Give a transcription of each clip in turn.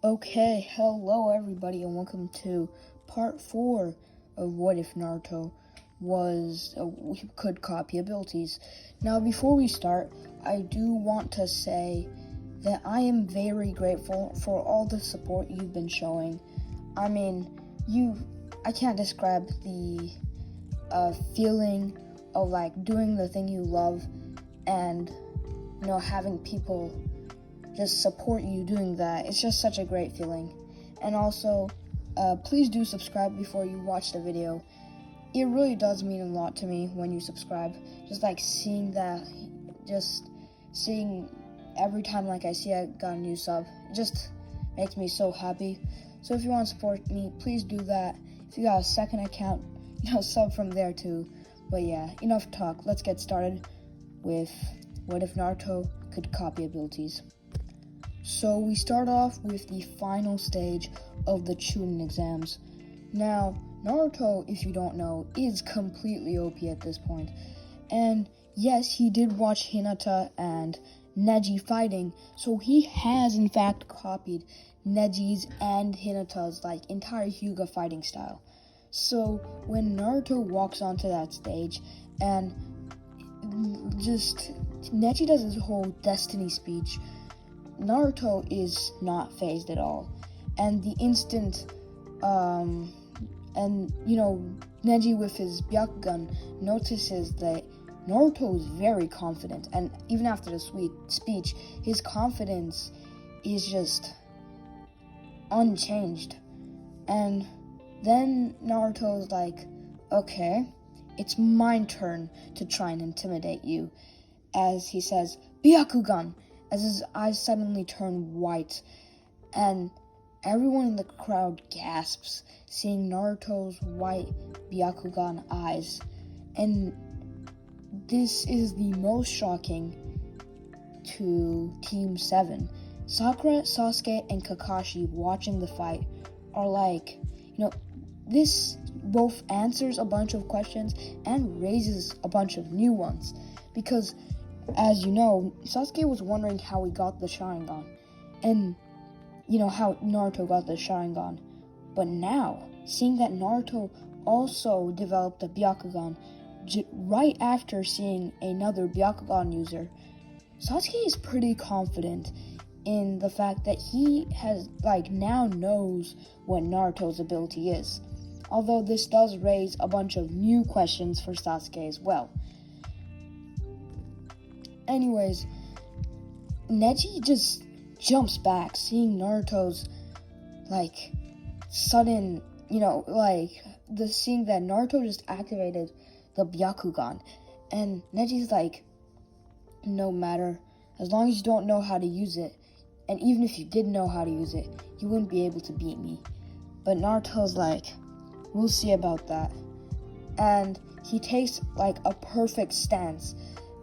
Okay, hello everybody, and welcome to part 4 of What If Naruto could copy abilities. Now, before we start, I do want to say that I am very grateful for all the support you've been showing. I mean, I can't describe the feeling of doing the thing you love and having people just support you doing that. It's just such a great feeling. And also, please do subscribe before you watch the video. It really does mean a lot to me when you subscribe. Just seeing that, just seeing every time I see I got a new sub, it just makes me so happy. So if you want to support me, please do that. If you got a second account, sub from there too. But yeah, enough talk. Let's get started with what if Naruto could copy abilities. So we start off with the final stage of the Chunin exams. Now, Naruto, if you don't know, is completely OP at this point. And yes, he did watch Hinata and Neji fighting, so he has in fact copied Neji's and Hinata's entire Hyuga fighting style. So when Naruto walks onto that stage and just Neji does his whole destiny speech, Naruto is not fazed at all. And the instant Neji with his Byakugan notices that Naruto is very confident, and even after the speech, his confidence is just unchanged. And then Naruto's like, okay, it's my turn to try and intimidate you, as he says, Byakugan, as his eyes suddenly turn white, and everyone in the crowd gasps, seeing Naruto's white Byakugan eyes. And this is the most shocking to Team 7. Sakura, Sasuke, and Kakashi watching the fight are this both answers a bunch of questions and raises a bunch of new ones. Because, as you know, Sasuke was wondering how he got the Sharingan. And how Naruto got the Sharingan. But now, seeing that Naruto also developed a Byakugan right after seeing another Byakugan user, Sasuke is pretty confident in the fact that he has now knows what Naruto's ability is. Although this does raise a bunch of new questions for Sasuke as well. Anyways, Neji just jumps back, seeing Naruto's sudden, seeing that Naruto just activated the Byakugan. And Neji's no matter, as long as you don't know how to use it, and even if you did know how to use it, you wouldn't be able to beat me. But Naruto's we'll see about that. And he takes a perfect stance,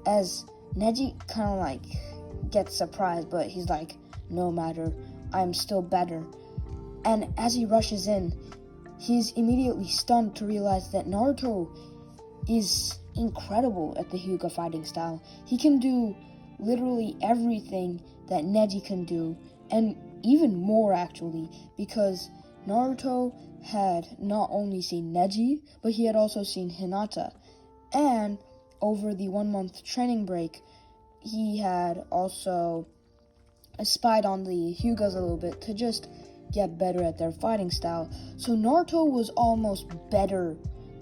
as Neji kind of gets surprised, but he's no matter, I'm still better. And as he rushes in, he's immediately stunned to realize that Naruto is incredible at the Hyuga fighting style. He can do literally everything that Neji can do, and even more actually, because Naruto had not only seen Neji, but he had also seen Hinata. And over the 1-month training break, he had also spied on the Hyugas a little bit to just get better at their fighting style. So Naruto was almost better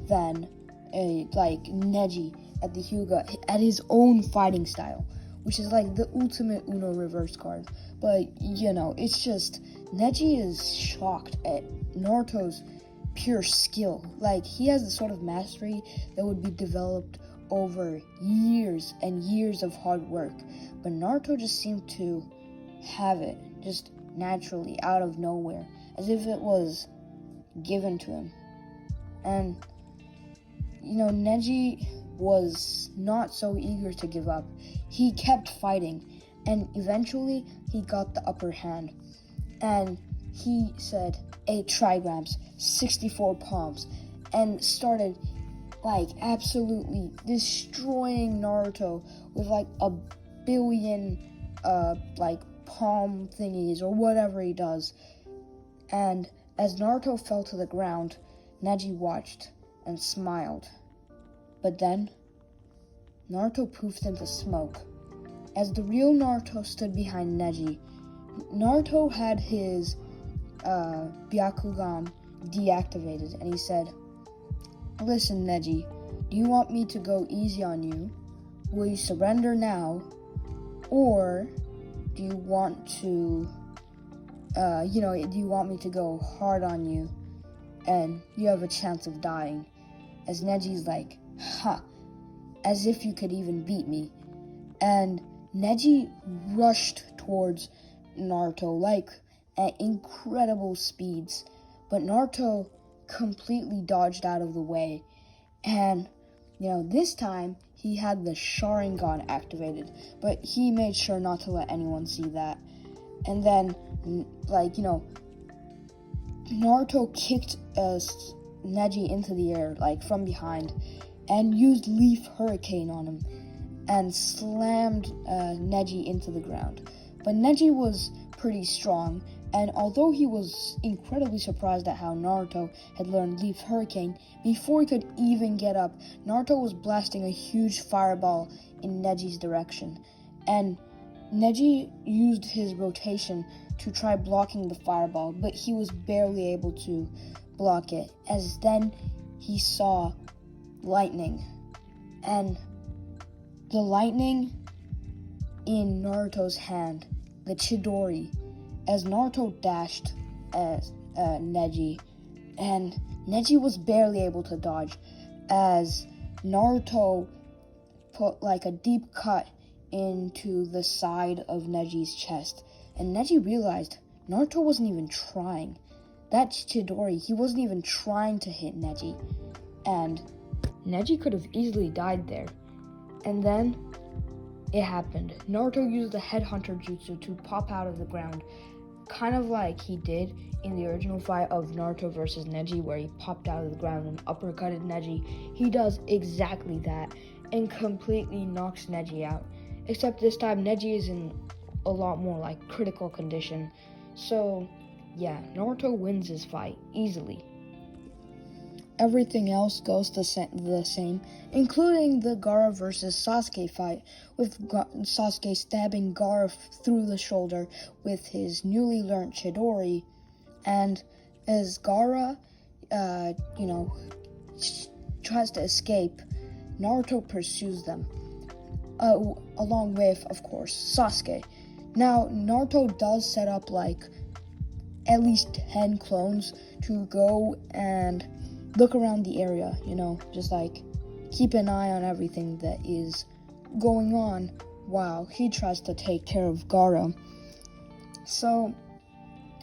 than Neji at the Hyuga at his own fighting style, which is the ultimate Uno reverse card. But it's just Neji is shocked at Naruto's pure skill. He has the sort of mastery that would be developed over years and years of hard work, but Naruto just seemed to have it just naturally out of nowhere, as if it was given to him. And Neji was not so eager to give up. He kept fighting, and eventually he got the upper hand. And he said 8 trigrams, 64 palms, and started absolutely destroying Naruto with a billion palm thingies or whatever he does. And as Naruto fell to the ground, Neji watched and smiled. But then, Naruto poofed into smoke. As the real Naruto stood behind Neji, Naruto had his Byakugan deactivated, and he said, "Listen, Neji, do you want me to go easy on you? Will you surrender now? Or do you want to, do you want me to go hard on you and you have a chance of dying?" As Neji's like, "Ha, as if you could even beat me." And Neji rushed towards Naruto like at incredible speeds, but Naruto completely dodged out of the way. And this time he had the Sharingan activated, but he made sure not to let anyone see that. And then Naruto kicked Neji into the air from behind and used Leaf Hurricane on him and slammed Neji into the ground. But Neji was pretty strong, and although he was incredibly surprised at how Naruto had learned Leaf Hurricane, before he could even get up, Naruto was blasting a huge fireball in Neji's direction. And Neji used his rotation to try blocking the fireball, but he was barely able to block it, as then he saw lightning. And the lightning in Naruto's hand, the Chidori, as Naruto dashed at Neji, and Neji was barely able to dodge, as Naruto put a deep cut into the side of Neji's chest, and Neji realized Naruto wasn't even trying. That Chidori, he wasn't even trying to hit Neji, and Neji could have easily died there. And then it happened. Naruto used the Headhunter Jutsu to pop out of the ground, kind of like he did in the original fight of Naruto versus Neji, where he popped out of the ground and uppercutted Neji. He does exactly that and completely knocks Neji out. Except this time Neji is in a lot more critical condition. So yeah, Naruto wins his fight easily. Everything else goes the same, including the Gaara versus Sasuke fight, with Sasuke stabbing Gaara through the shoulder with his newly learned Chidori. And as Gaara, tries to escape, Naruto pursues them, along with, of course, Sasuke. Now, Naruto does set up at least 10 clones to go and look around the area, just keep an eye on everything that is going on while he tries to take care of Gaara. So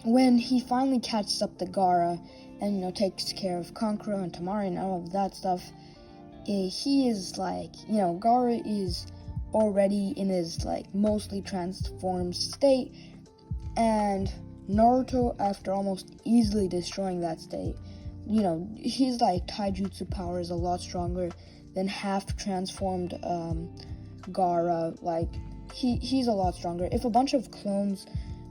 when he finally catches up to Gaara and takes care of Kankuro and Tamari and all of that stuff, he is Gaara is already in his mostly transformed state, and Naruto, after almost easily destroying that state, his taijutsu power is a lot stronger than half transformed Gaara. He's a lot stronger. If a bunch of clones,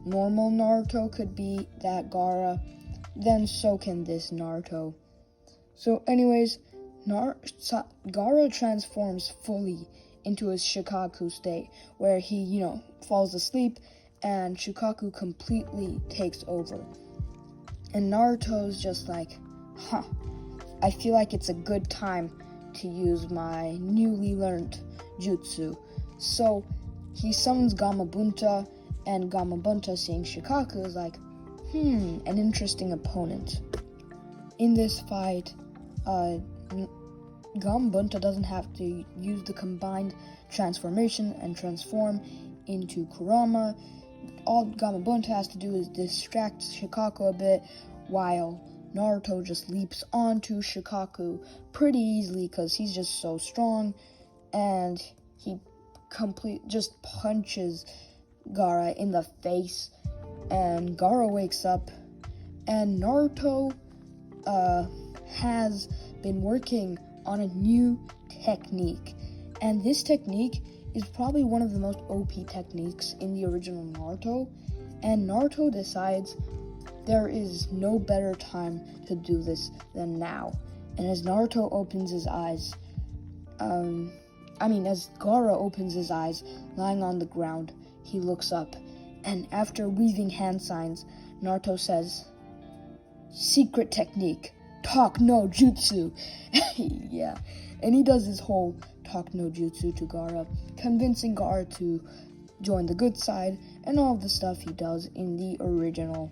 normal Naruto could beat that Gaara, then so can this Naruto. So anyways, Gaara transforms fully into his Shikaku state, where he, falls asleep and Shikaku completely takes over. And Naruto's just I feel like it's a good time to use my newly learned jutsu. So he summons Gamabunta, and Gamabunta, seeing Shikaku, is an interesting opponent. In this fight, Gamabunta doesn't have to use the combined transformation and transform into Kurama. All Gamabunta has to do is distract Shikaku a bit, while Naruto just leaps onto Shikaku pretty easily because he's just so strong, and he just punches Gaara in the face, and Gaara wakes up, and Naruto has been working on a new technique, and this technique is probably one of the most OP techniques in the original Naruto, and Naruto decides there is no better time to do this than now. And as Naruto opens his eyes, as Gaara opens his eyes, lying on the ground, he looks up, and after weaving hand signs, Naruto says, "Secret technique, talk no jutsu." Yeah, and he does his whole talk no jutsu to Gaara, convincing Gaara to join the good side, and all the stuff he does in the original.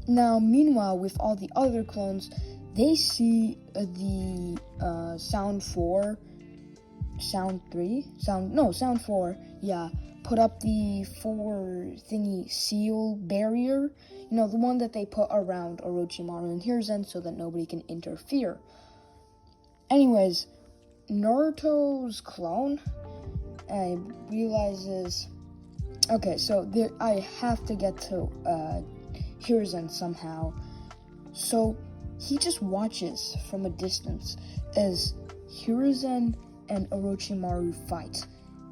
Now, meanwhile, with all the other clones, they see the Sound 4, put up the 4 thingy seal barrier, the one that they put around Orochimaru and Hiruzen so that nobody can interfere. Anyways, Naruto's clone realizes, okay, so I have to get to Hiruzen somehow. So he just watches from a distance as Hiruzen and Orochimaru fight.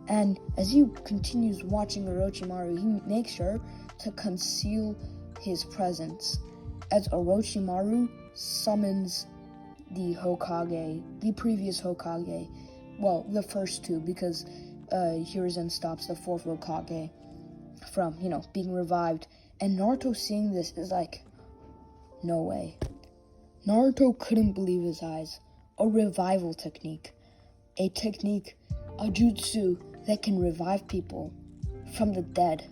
And as he continues watching Orochimaru, he makes sure to conceal his presence as Orochimaru summons the Hokage, the previous Hokage. Well, the first 2, because Hiruzen stops the 4th Hokage from, being revived. And Naruto seeing this is like, no way. Naruto couldn't believe his eyes. A revival technique. A jutsu that can revive people from the dead.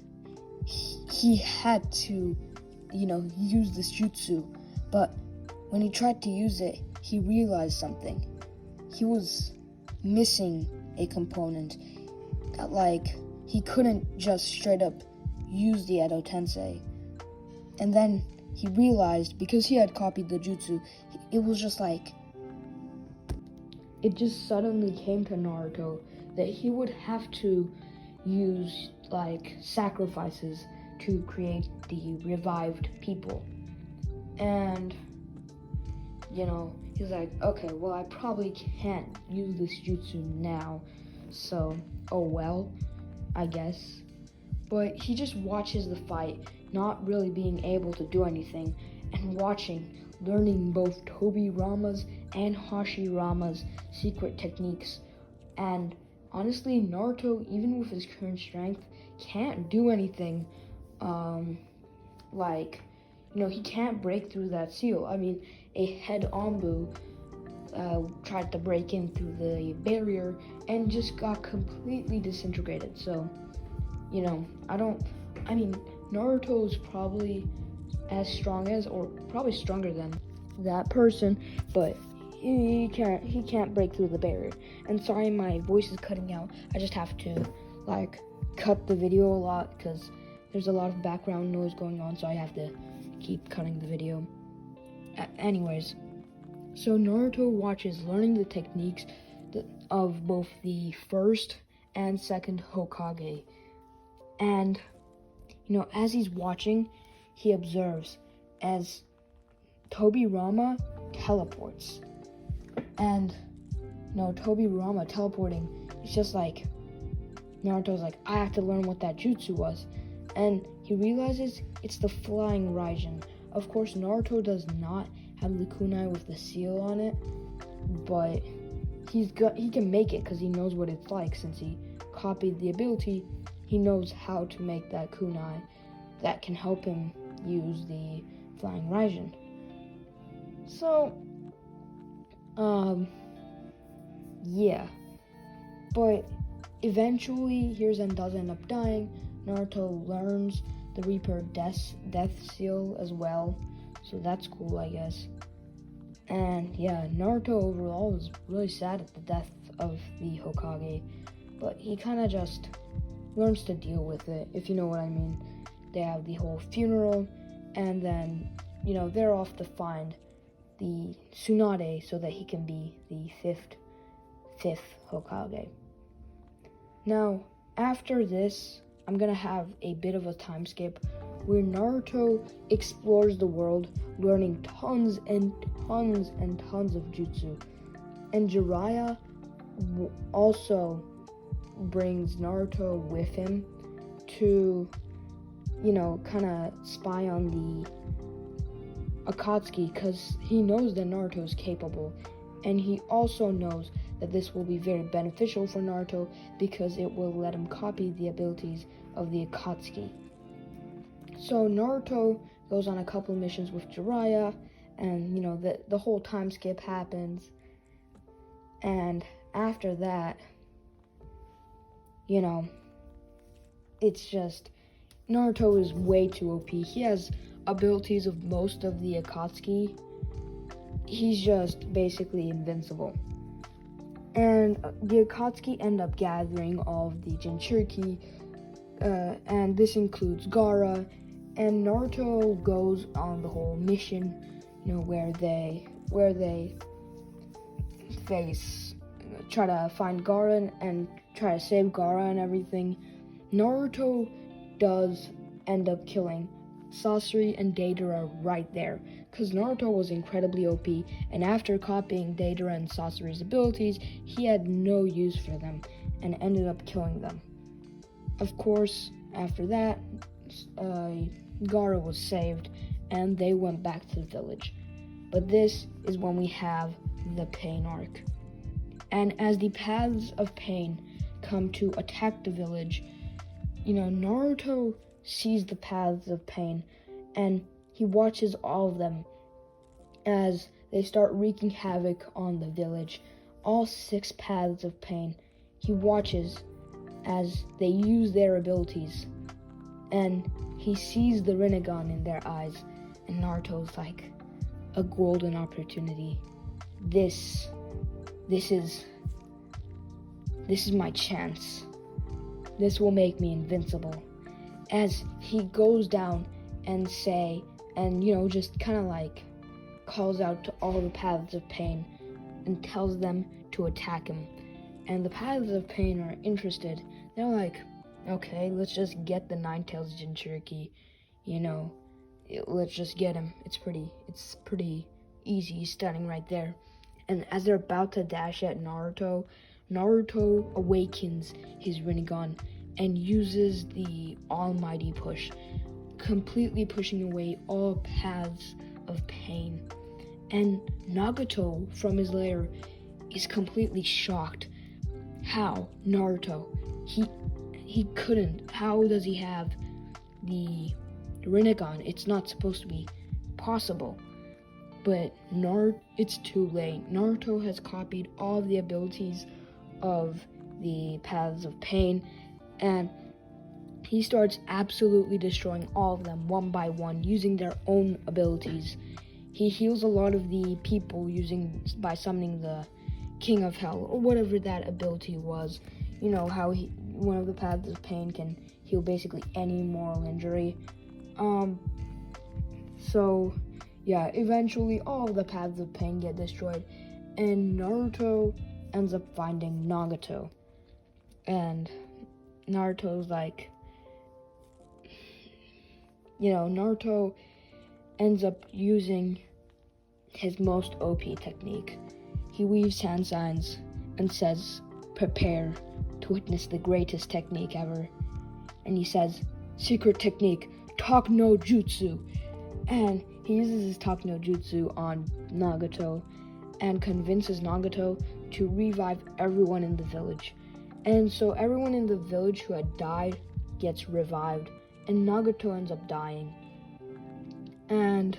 He had to, use this jutsu. But when he tried to use it, he realized something. He was missing a component. He couldn't just straight up use the Edo Tensei. And then he realized, because he had copied the jutsu, it was just it just suddenly came to Naruto that he would have to use sacrifices to create the revived people. And he's like, okay, well, I probably can't use this jutsu now, so oh well, I guess. But he just watches the fight, not really being able to do anything, and learning both Tobirama's and Hashirama's secret techniques. And honestly, Naruto, even with his current strength, can't do anything. He can't break through that seal. A head Anbu tried to break in through the barrier and just got completely disintegrated. So, Naruto's probably as strong as, or probably stronger than that person, but he can't break through the barrier. And sorry, my voice is cutting out. I just have to cut the video a lot because there's a lot of background noise going on, so I have to keep cutting the video. Anyways, so Naruto watches learning the techniques of both the first and second Hokage. And, as he's watching, he observes as Tobirama teleports. And, Tobirama teleporting, it's just Naruto's I have to learn what that jutsu was. And he realizes it's the flying Raijin. Of course, Naruto does not have the kunai with the seal on it, but he can make it because he knows what it's like. Since he copied the ability, he knows how to make that kunai that can help him use the flying Raijin. So, yeah. But eventually, Hiruzen does end up dying. Naruto learns the Reaper death seal as well, so that's cool, I guess. And yeah, Naruto overall was really sad at the death of the Hokage, but he kind of just learns to deal with it, if you know what I mean. They have the whole funeral, and then, they're off to find the Tsunade so that he can be the fifth Hokage. Now, after this, I'm gonna have a bit of a time skip where Naruto explores the world, learning tons and tons and tons of jutsu. And Jiraiya also brings Naruto with him to, kind of spy on the Akatsuki, because he knows that Naruto is capable, and he also knows that this will be very beneficial for Naruto because it will let him copy the abilities of the Akatsuki. So Naruto goes on a couple of missions with Jiraiya, and the whole time skip happens, and after that, it's just Naruto is way too OP. He has abilities of most of the Akatsuki. He's just basically invincible. And the Akatsuki end up gathering all of the Jinchuriki, and this includes Gaara. And Naruto goes on the whole mission, where they try to find Gaara and try to save Gaara and everything. Naruto does end up killing Sasori and Deidara right there, because Naruto was incredibly OP, and after copying Deidara and Sasori's abilities, he had no use for them, and ended up killing them. Of course, after that, Gaara was saved, and they went back to the village. But this is when we have the Pain arc. And as the Paths of Pain come to attack the village, Naruto sees the Paths of Pain, and he watches all of them as they start wreaking havoc on the village. All 6 Paths of Pain. He watches as they use their abilities, and he sees the Rinnegan in their eyes, and Naruto's like, a golden opportunity. This is my chance. This will make me invincible. As he goes down and just kind of like calls out to all the Paths of Pain and tells them to attack him. And the Paths of Pain are interested. They're like, okay, let's just get the Nine-Tails Jinchuriki, let's just get him. It's pretty easy. He's standing right there. And as they're about to dash at Naruto awakens his Rinnegan and uses the Almighty Push, completely pushing away all Paths of Pain. And Nagato, from his lair, is completely shocked. How? Naruto? He couldn't. How does he have the Rinnegan? It's not supposed to be possible. But it's too late. Naruto has copied all of the abilities of the Paths of Pain, and he starts absolutely destroying all of them one by one using their own abilities. He heals a lot of the people by summoning the King of Hell, or whatever that ability was. How one of the Paths of Pain can heal basically any moral injury. So yeah, eventually all of the Paths of Pain get destroyed, and Naruto ends up finding Nagato. And Naruto's like, Naruto ends up using his most OP technique. He weaves hand signs and says, prepare to witness the greatest technique ever. And he says, secret technique, talk no jutsu. And he uses his talk no jutsu on Nagato and convinces Nagato to revive everyone in the village. And so everyone in the village who had died gets revived, and Nagato ends up dying. And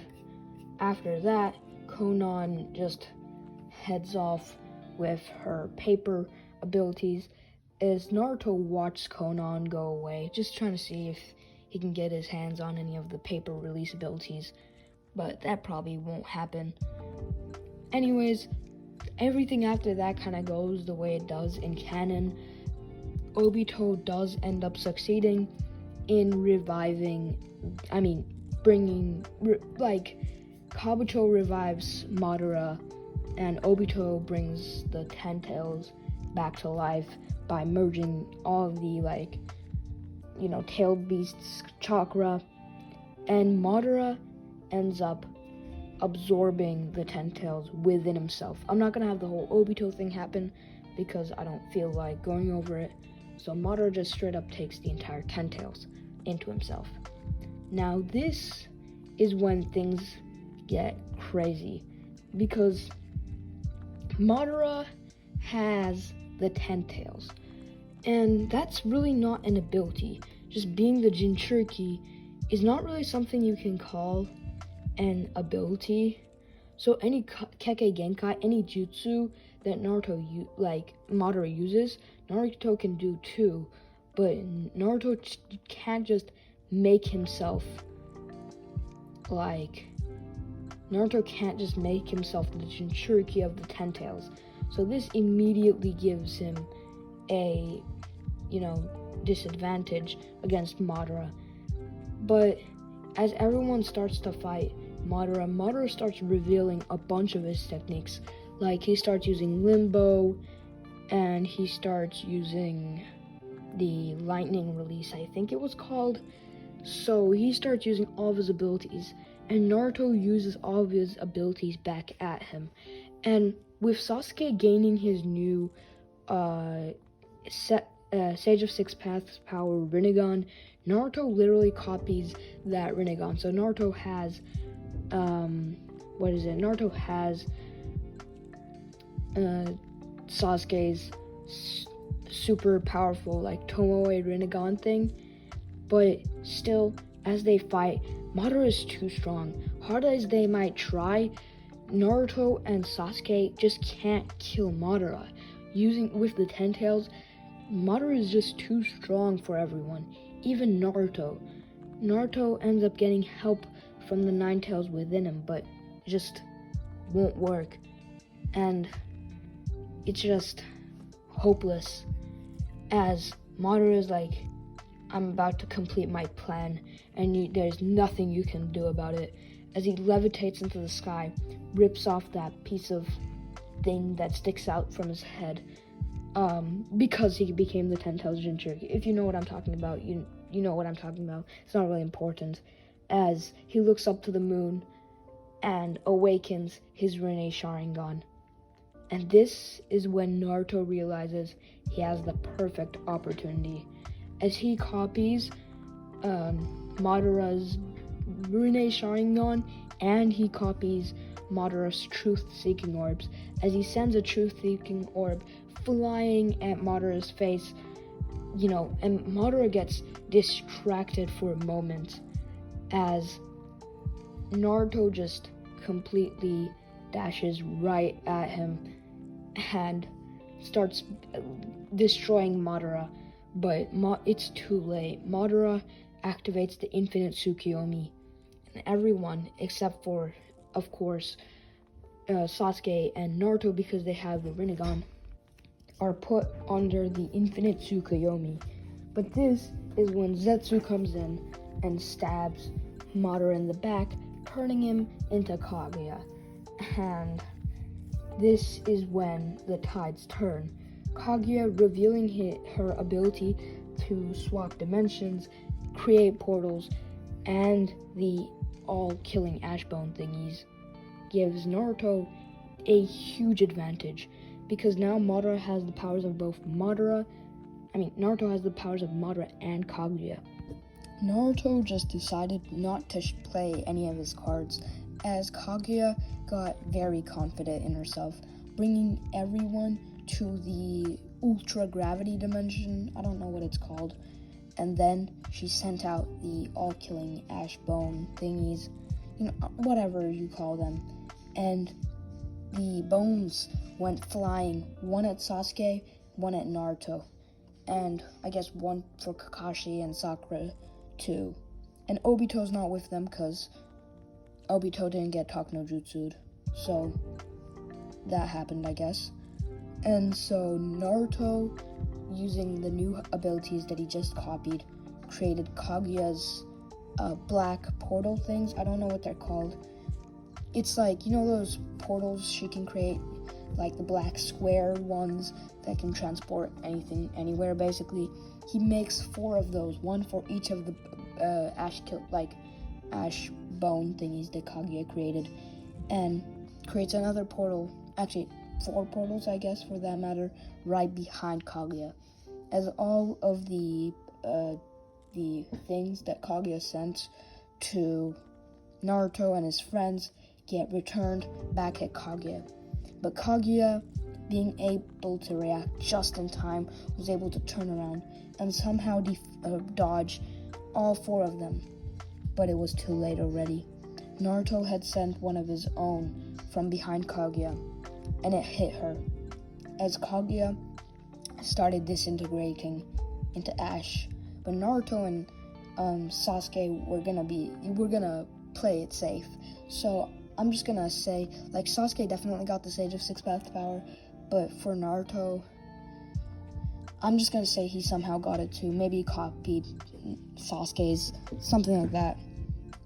after that, Konan just heads off with her paper abilities as Naruto watches Konan go away, just trying to see if he can get his hands on any of the paper release abilities, but that probably won't happen. Anyways, everything after that kind of goes the way it does in canon. Obito does end up succeeding in Kabuto revives Madara, and Obito brings the Ten Tails back to life by merging all of the tailed beasts chakra, and Madara ends up absorbing the Ten Tails within himself. I'm not gonna have the whole Obito thing happen because I don't feel like going over it, So Madara just straight up takes the entire 10 tails into himself. Now this is when things get crazy, because Madara has the 10 tails, and that's really not an ability. Just being the Jinchuriki is not really something you can call an ability. So any Kekkei Genkai, any jutsu that Madara uses, Naruto can do too, but Naruto can't just make himself Naruto can't just make himself the Jinchuriki of the 10 tails. So this immediately gives him a, disadvantage against Madara. But as everyone starts to fight Madara starts revealing a bunch of his techniques. Like, he starts using Limbo, and he starts using the Lightning Release, I think it was called. So he starts using all of his abilities, and Naruto uses all of his abilities back at him. And with Sasuke gaining his new Sage of Six Paths power Rinnegan, Naruto literally copies that Rinnegan. So Naruto has Naruto has Sasuke's super powerful Tomoe Rinnegan thing, but still, as they fight, Madara is too strong. Hard as they might try, Naruto and Sasuke just can't kill Madara. With the 10 tails, Madara is just too strong for everyone, even Naruto. Naruto ends up getting help from the 9 tails within him, but it just won't work. And it's just hopeless, as Madara is like, I'm about to complete my plan, and there's nothing you can do about it. As he levitates into the sky, rips off that piece of thing that sticks out from his head, because he became the 10 tails Jinchuriki. If you know what I'm talking about, you know what I'm talking about. It's not really important. As he looks up to the moon and awakens his Rinne Sharingan. And this is when Naruto realizes he has the perfect opportunity, as he copies Madara's Rinne Sharingan, and he copies Madara's Truth-Seeking Orbs, as he sends a Truth-Seeking Orb flying at Madara's face, and Madara gets distracted for a moment, as Naruto just completely dashes right at him and starts destroying Madara, but it's too late. Madara activates the Infinite Tsukuyomi, and everyone, except for, of course, Sasuke and Naruto, because they have the Rinnegan, are put under the Infinite Tsukuyomi. But this is when Zetsu comes in and stabs Madara in the back, turning him into Kaguya. And this is when the tides turn. Kaguya revealing her ability to swap dimensions, create portals, and the all-killing Ashbone thingies gives Naruto a huge advantage, because now Naruto has the powers of Madara and Kaguya. Naruto just decided not to play any of his cards, as Kaguya got very confident in herself, bringing everyone to the ultra gravity dimension. I don't know what it's called. And then she sent out the all-killing Ashbone thingies, whatever you call them. And the bones went flying, one at Sasuke, one at Naruto. And I guess one for Kakashi and Sakura too. And Obito's not with them because Obito didn't get Talk no Jutsu'd. So that happened, I guess. And so Naruto, using the new abilities that he just copied, created Kaguya's black portal things. I don't know what they're called. It's like, those portals she can create, like the black square ones that can transport anything, anywhere, basically. He makes 4 of those, one for each of the ash bone thingies that Kaguya created, and creates another portal, actually 4 portals, I guess, for that matter, right behind Kaguya. as all of the things that Kaguya sent to Naruto and his friends get returned back at Kaguya. But Kaguya, being able to react just in time, was able to turn around and somehow dodge all 4 of them. But it was too late already. Naruto had sent one of his own from behind Kaguya, and it hit her as Kaguya started disintegrating into ash. But Naruto and Sasuke were gonna play it safe. So I'm just gonna say, like, Sasuke definitely got the Sage of Six Path Power, but for Naruto, I'm just gonna say he somehow got it too. Maybe he copied Sasuke's, something like that.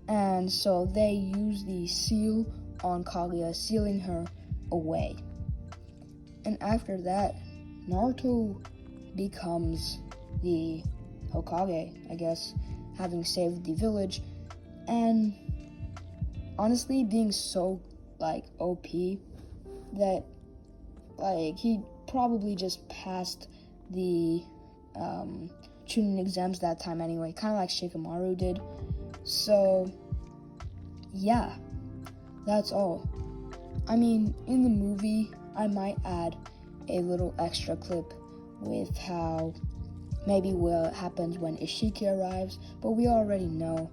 And so they use the seal on Kaguya, sealing her away. And after that, Naruto becomes the Hokage, I guess, having saved the village, and honestly being so, like, OP that, like, he probably just passed the Chunin exams that time anyway, kind of like Shikamaru did. So, yeah, that's all. I mean, in the movie, I might add a little extra clip with how maybe what happens when Ishiki arrives, but we already know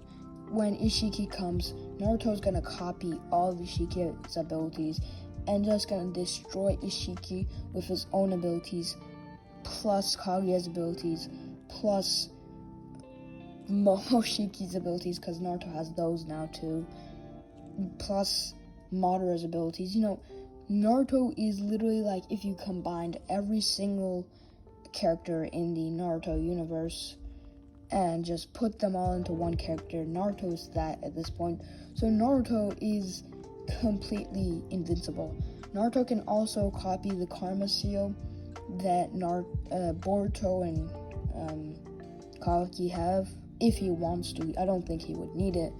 when Ishiki comes, Naruto's gonna copy all of Ishiki's abilities and just gonna destroy Ishiki with his own abilities, plus Kaguya's abilities, plus Momoshiki's abilities, because Naruto has those now too, plus Madara's abilities. You know, Naruto is literally like if you combined every single character in the Naruto universe and just put them all into one character. Naruto is that at this point. So Naruto is completely invincible. Naruto can also copy the Karma Seal that Boruto and Kawaki have if he wants to. I don't think he would need it,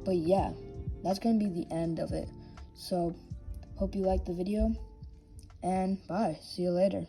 but yeah, that's gonna be the end of it. So hope you liked the video, and bye. See you later.